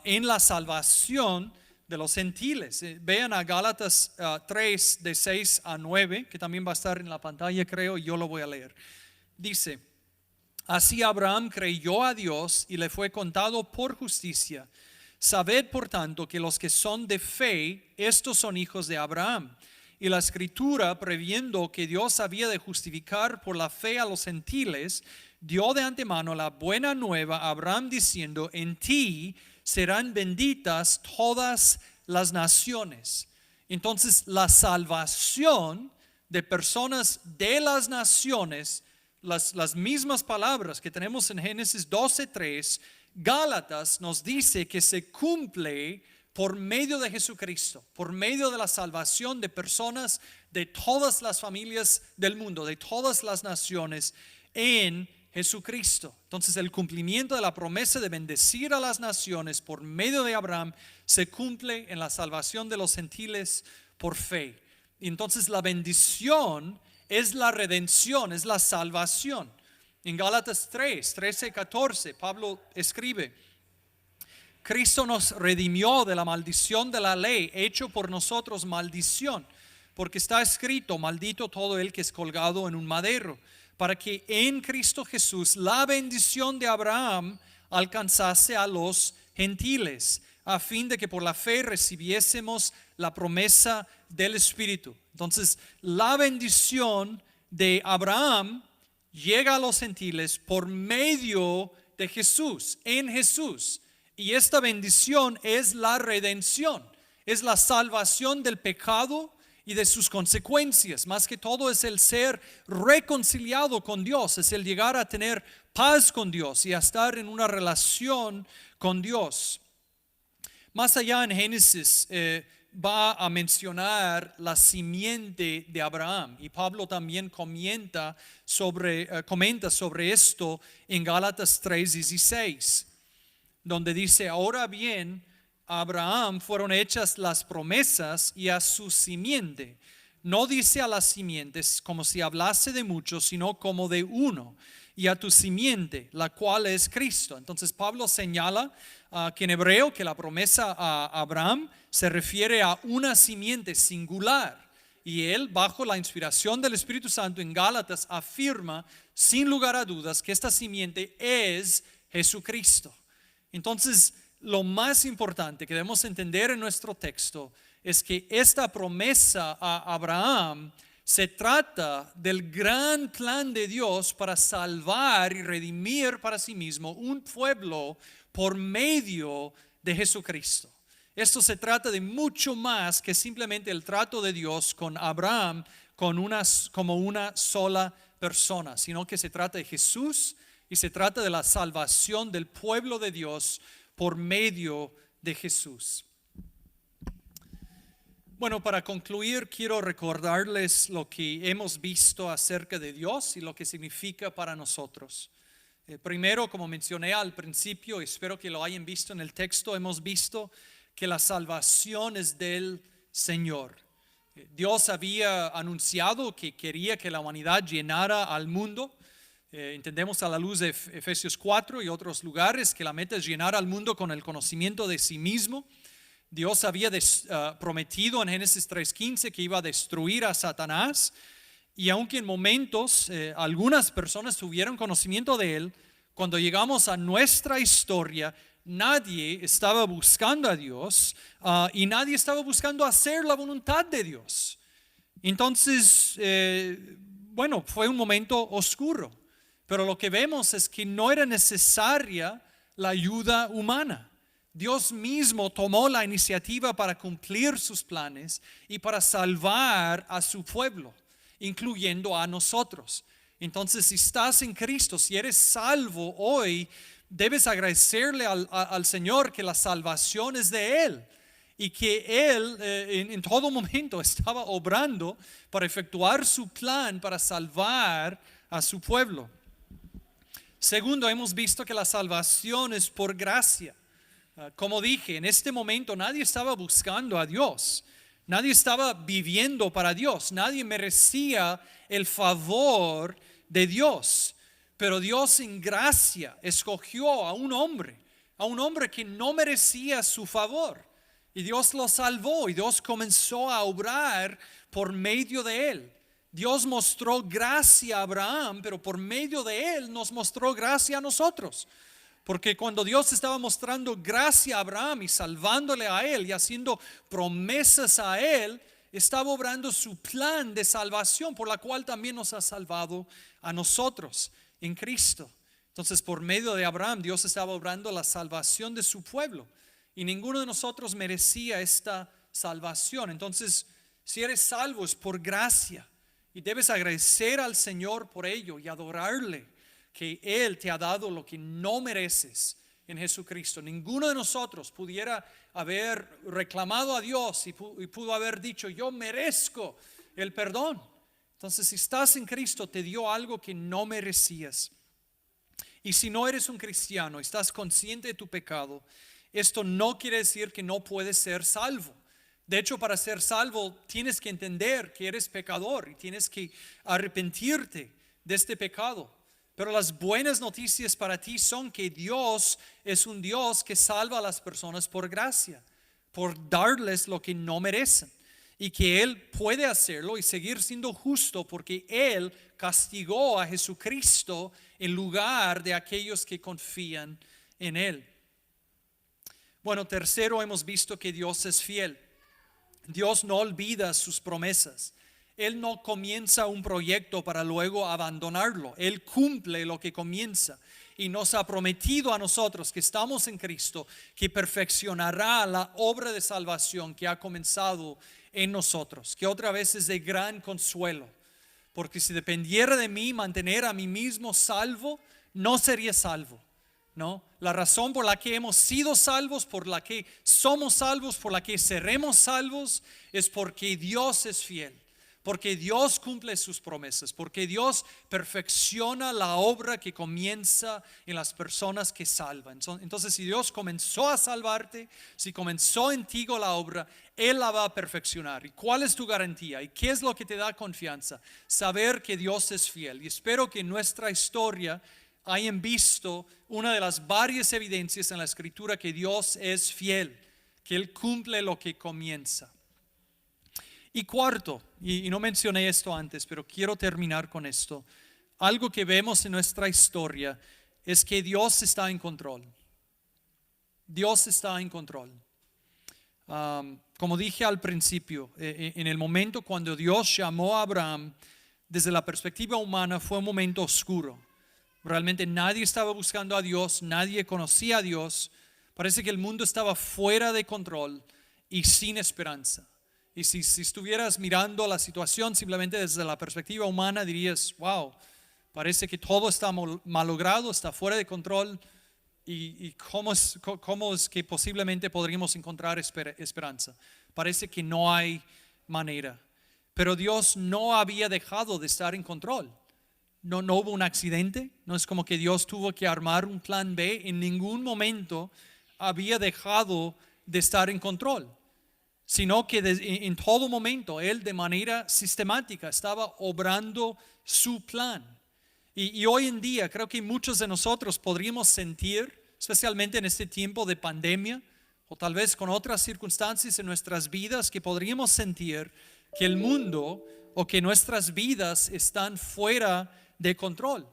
en la salvación de los gentiles. Vean a Gálatas 3, de 6 a 9, que también va a estar en la pantalla, creo, y yo lo voy a leer. Dice: así Abraham creyó a Dios y le fue contado por justicia. Sabed por tanto que los que son de fe, estos son hijos de Abraham. Y la escritura, previendo que Dios había de justificar por la fe a los gentiles, dio de antemano la buena nueva a Abraham diciendo: en ti serán benditas todas las naciones. Entonces la salvación de personas de las naciones, las mismas palabras que tenemos en Génesis 12:3, Gálatas nos dice que se cumple por medio de Jesucristo, por medio de la salvación de personas de todas las familias del mundo, de todas las naciones, en Jesucristo. Entonces el cumplimiento de la promesa de bendecir a las naciones por medio de Abraham se cumple en la salvación de los gentiles por fe. Y entonces la bendición es la redención, es la salvación. En Gálatas 3, 13 y 14, Pablo escribe: Cristo nos redimió de la maldición de la ley, hecho por nosotros maldición, porque está escrito: maldito todo el que es colgado en un madero, para que en Cristo Jesús la bendición de Abraham alcanzase a los gentiles, a fin de que por la fe recibiésemos la promesa del Espíritu. Entonces, la bendición de Abraham llega a los gentiles por medio de Jesús, en Jesús. Y esta bendición es la redención, es la salvación del pecado y de sus consecuencias. Más que todo es el ser reconciliado con Dios, es el llegar a tener paz con Dios y a estar en una relación con Dios. Más allá en Génesis va a mencionar la simiente de Abraham, y Pablo también comenta sobre esto en Gálatas 3:16, donde dice: ahora bien, a Abraham fueron hechas las promesas y a su simiente. No dice a las simientes como si hablase de muchos, sino como de uno, y a tu simiente, la cual es Cristo. Entonces Pablo señala que en hebreo que la promesa a Abraham se refiere a una simiente singular. Y él, bajo la inspiración del Espíritu Santo en Gálatas, afirma sin lugar a dudas que esta simiente es Jesucristo. Entonces, lo más importante que debemos entender en nuestro texto es que esta promesa a Abraham se trata del gran plan de Dios para salvar y redimir para sí mismo un pueblo por medio de Jesucristo. Esto se trata de mucho más que simplemente el trato de Dios con Abraham como una sola persona, sino que se trata de Jesús y se trata de la salvación del pueblo de Dios por medio de Jesús. Bueno, para concluir, quiero recordarles lo que hemos visto acerca de Dios y lo que significa para nosotros. Primero, como mencioné al principio, espero que lo hayan visto en el texto, hemos visto que la salvación es del Señor. Dios había anunciado que quería que la humanidad llenara al mundo. Entendemos a la luz de Efesios 4 y otros lugares que la meta es llenar al mundo con el conocimiento de sí mismo. Dios había prometido en Génesis 3:15 que iba a destruir a Satanás, y aunque en momentos algunas personas tuvieron conocimiento de él, cuando llegamos a nuestra historia, nadie estaba buscando a Dios y nadie estaba buscando hacer la voluntad de Dios. Entonces, fue un momento oscuro. Pero lo que vemos es que no era necesaria la ayuda humana. Dios mismo tomó la iniciativa para cumplir sus planes y para salvar a su pueblo, incluyendo a nosotros. Entonces, si estás en Cristo, si eres salvo hoy, debes agradecerle al Señor que la salvación es de Él y que Él en todo momento estaba obrando para efectuar su plan para salvar a su pueblo. Segundo, hemos visto que la salvación es por gracia. Como dije, en este momento nadie estaba buscando a Dios. Nadie estaba viviendo para Dios. Nadie merecía el favor de Dios. Pero Dios en gracia escogió a un hombre que no merecía su favor. Y Dios lo salvó y Dios comenzó a obrar por medio de él. Dios mostró gracia a Abraham, pero por medio de él nos mostró gracia a nosotros. Porque cuando Dios estaba mostrando gracia a Abraham y salvándole a él y haciendo promesas a él, estaba obrando su plan de salvación, por la cual también nos ha salvado a nosotros en Cristo. Entonces, por medio de Abraham, Dios estaba obrando la salvación de su pueblo. Y ninguno de nosotros merecía esta salvación. Entonces, si eres salvo es por gracia. Y debes agradecer al Señor por ello y adorarle, que Él te ha dado lo que no mereces en Jesucristo. Ninguno de nosotros pudiera haber reclamado a Dios y pudo haber dicho: yo merezco el perdón. Entonces, si estás en Cristo, te dio algo que no merecías. Y si no eres un cristiano, estás consciente de tu pecado, esto no quiere decir que no puedes ser salvo. De hecho, para ser salvo tienes que entender que eres pecador y tienes que arrepentirte de este pecado. Pero las buenas noticias para ti son que Dios es un Dios que salva a las personas por gracia, por darles lo que no merecen. Y que Él puede hacerlo y seguir siendo justo porque Él castigó a Jesucristo en lugar de aquellos que confían en Él. Bueno, tercero, hemos visto que Dios es fiel. Dios no olvida sus promesas. Él no comienza un proyecto para luego abandonarlo. Él cumple lo que comienza y nos ha prometido a nosotros que estamos en Cristo que perfeccionará la obra de salvación que ha comenzado en nosotros, que otra vez es de gran consuelo, porque si dependiera de mí mantener a mí mismo salvo, no sería salvo. ¿No? La razón por la que hemos sido salvos, por la que somos salvos, por la que seremos salvos, es porque Dios es fiel, porque Dios cumple sus promesas, porque Dios perfecciona la obra que comienza en las personas que salvan. Entonces, si Dios comenzó a salvarte, si comenzó en ti la obra, Él la va a perfeccionar. ¿Y cuál es tu garantía? ¿Y qué es lo que te da confianza? Saber que Dios es fiel. Y espero que en nuestra historia hayan visto una de las varias evidencias en la Escritura que Dios es fiel, que Él cumple lo que comienza. Y cuarto, y no mencioné esto antes, pero quiero terminar con esto. Algo que vemos en nuestra historia es que Dios está en control. Dios está en control. Como dije al principio, en el momento cuando Dios llamó a Abraham, desde la perspectiva humana fue un momento oscuro. Realmente nadie estaba buscando a Dios, nadie conocía a Dios. Parece que el mundo estaba fuera de control y sin esperanza. Y si estuvieras mirando la situación simplemente desde la perspectiva humana, dirías, wow, parece que todo está malogrado, está fuera de control. ¿Y cómo es que posiblemente podríamos encontrar esperanza? Parece que no hay manera. Pero Dios no había dejado de estar en control. No hubo un accidente, no es como que Dios tuvo que armar un plan B, en ningún momento había dejado de estar en control, sino que en todo momento Él de manera sistemática estaba obrando su plan. Y hoy en día creo que muchos de nosotros podríamos sentir, especialmente en este tiempo de pandemia, o tal vez con otras circunstancias en nuestras vidas, que podríamos sentir que el mundo o que nuestras vidas están fuera de control.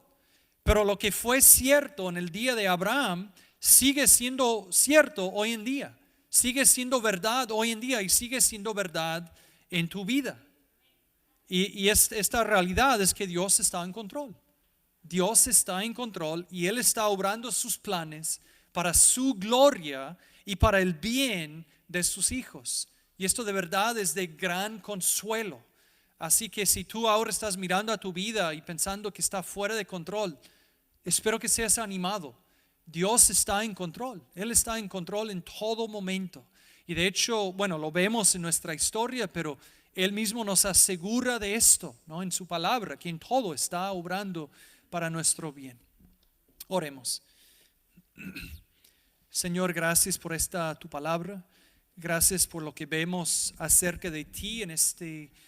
Pero lo que fue cierto en el día de Abraham sigue siendo cierto hoy en día, sigue siendo verdad hoy en día y sigue siendo verdad en tu vida. Y esta realidad es que Dios está en control. Dios está en control y Él está obrando sus planes para su gloria y para el bien de sus hijos. Y esto de verdad es de gran consuelo. Así que si tú ahora estás mirando a tu vida y pensando que está fuera de control, espero que seas animado. Dios está en control. Él está en control en todo momento. Y de hecho, bueno, lo vemos en nuestra historia, pero Él mismo nos asegura de esto, ¿no? En su palabra, que en todo está obrando para nuestro bien. Oremos. Señor, gracias por esta tu palabra. Gracias por lo que vemos acerca de ti en este